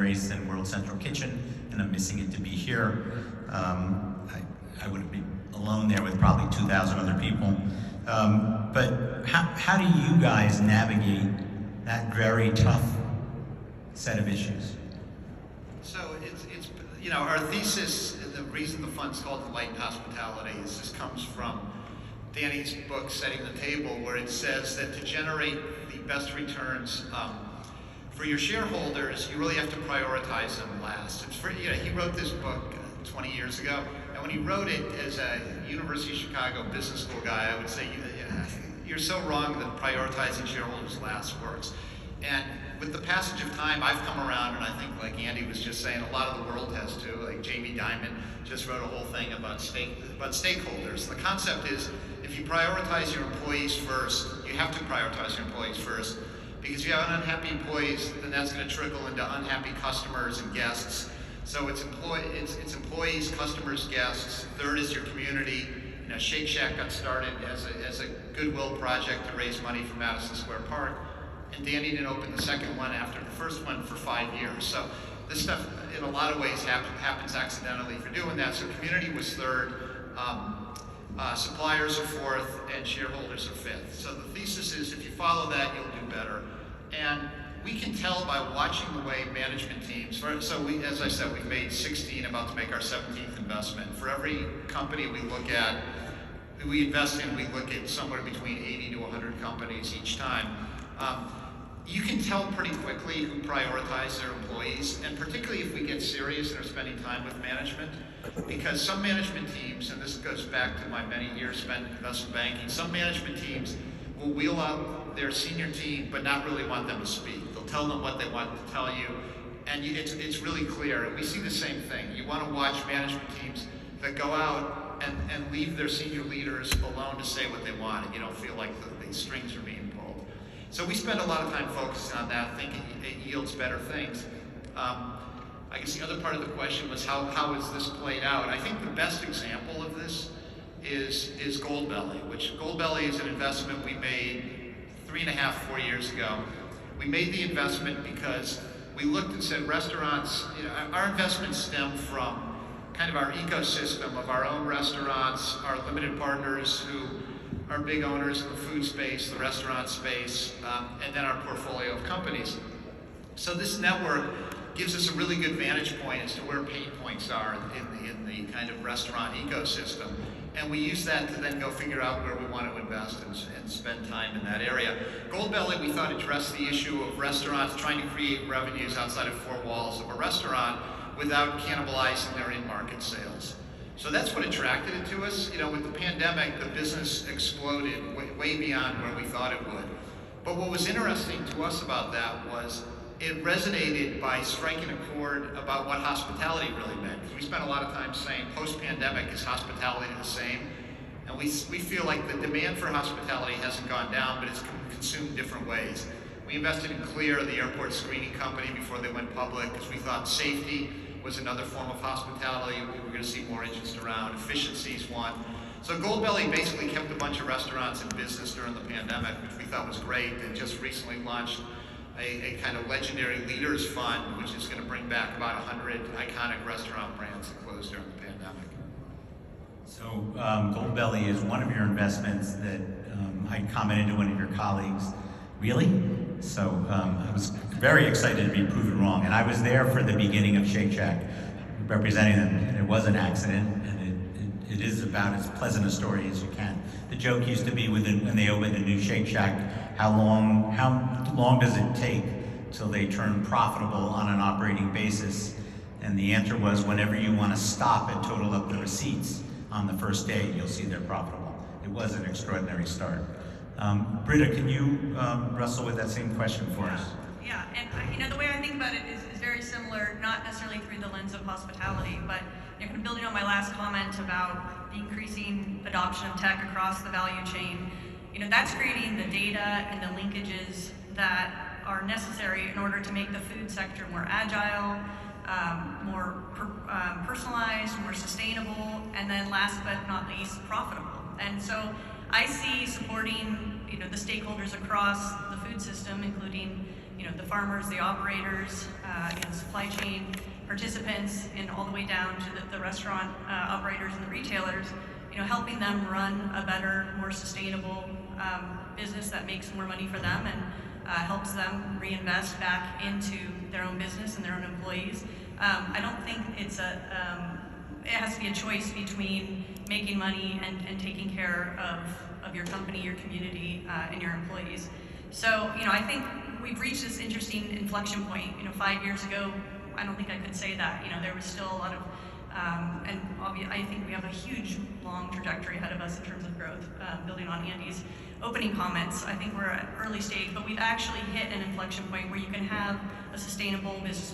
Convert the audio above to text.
race and World Central Kitchen, and I'm missing it to be here. I would be alone there with probably 2,000 other people. But how do you guys navigate that very tough set of issues? So it's our thesis, the reason the fund's called Enlightened Hospitality is this comes from Danny's book, Setting the Table, where it says that to generate the best returns for your shareholders, you really have to prioritize them last. He wrote this book 20 years ago, and when he wrote it as a University of Chicago business school guy, I would say, you're so wrong that prioritizing shareholders last works. And with the passage of time, I've come around, and I think, like Andy was just saying, a lot of the world has too. Like Jamie Dimon just wrote a whole thing about stakeholders. The concept is, if you prioritize your employees first, you have to prioritize your employees first, because if you have unhappy employees, then that's going to trickle into unhappy customers and guests. So it's employees, customers, guests. Third is your community. Shake Shack got started as a goodwill project to raise money for Madison Square Park, and Danny didn't open the second one after the first one for 5 years. So this stuff, in a lot of ways, happens accidentally for doing that. So community was third, suppliers are fourth, and shareholders are fifth. So the thesis is, if you follow that, you'll do better. And we can tell by watching the way management teams, as I said, we've made 16, about to make our 17th investment. For every company we invest in, we look at somewhere between 80 to 100 companies each time. You can tell pretty quickly who prioritize their employees, and particularly if we get serious and are spending time with management, because some management teams, and this goes back to my many years spent in investment banking, some management teams will wheel out their senior team but not really want them to speak. They'll tell them what they want to tell you, and it's really clear. And we see the same thing. You want to watch management teams that go out and leave their senior leaders alone to say what they want, and you don't feel like the strings are being pulled. So we spend a lot of time focusing on that, thinking it yields better things. I guess the other part of the question was how has this played out? I think the best example of this is Goldbelly, which Goldbelly is an investment we made 3.5, 4 years ago. We made the investment because we looked and said restaurants, our investments stem from kind of our ecosystem of our own restaurants, our limited partners who are big owners in the food space, the restaurant space, and then our portfolio of companies. So this network gives us a really good vantage point as to where pain points are in the kind of restaurant ecosystem. And we use that to then go figure out where we want to invest and spend time in that area. Goldbelly, we thought, addressed the issue of restaurants trying to create revenues outside of four walls of a restaurant without cannibalizing their in-market sales. So that's what attracted it to us. With the pandemic, the business exploded way beyond where we thought it would. But what was interesting to us about that was it resonated by striking a chord about what hospitality really meant. We spent a lot of time saying post-pandemic, is hospitality the same? And we feel like the demand for hospitality hasn't gone down, but it's consumed different ways. We invested in Clear, the airport screening company, before they went public, because we thought safety was another form of hospitality we were going to see more interest around. Efficiency is one. So Goldbelly basically kept a bunch of restaurants in business during the pandemic, which we thought was great. They just recently launched a kind of legendary leaders fund, which is going to bring back about 100 iconic restaurant brands that closed during the pandemic. So Goldbelly is one of your investments that I commented to one of your colleagues. Really? So I was very excited to be proven wrong. And I was there for the beginning of Shake Shack, representing them. And it was an accident, and it is about as pleasant a story as you can. The joke used to be when they opened a new Shake Shack, how long does it take till they turn profitable on an operating basis? And the answer was, whenever you want to stop and total up the receipts on the first day, you'll see they're profitable. It was an extraordinary start. Britta, can you wrestle with that same question for us? Yeah, and the way I think about it is very similar, not necessarily through the lens of hospitality, but kind of building on my last comment about the increasing adoption of tech across the value chain. That's creating the data and the linkages that are necessary in order to make the food sector more agile, more personalized, more sustainable, and then last but not least, profitable. And so I see supporting the stakeholders across the food system, including the farmers, the operators, supply chain participants, and all the way down to the restaurant operators and the retailers, helping them run a better, more sustainable business that makes more money for them and helps them reinvest back into their own business and their own employees. I don't think it has to be a choice between making money and taking care of your company, your community, and your employees. So, I think we've reached this interesting inflection point. 5 years ago, I don't think I could say that. There was still a lot of, I think we have a huge, long trajectory ahead of us in terms of growth. Building on Andy's opening comments, I think we're at early stage, but we've actually hit an inflection point where you can have a sustainable business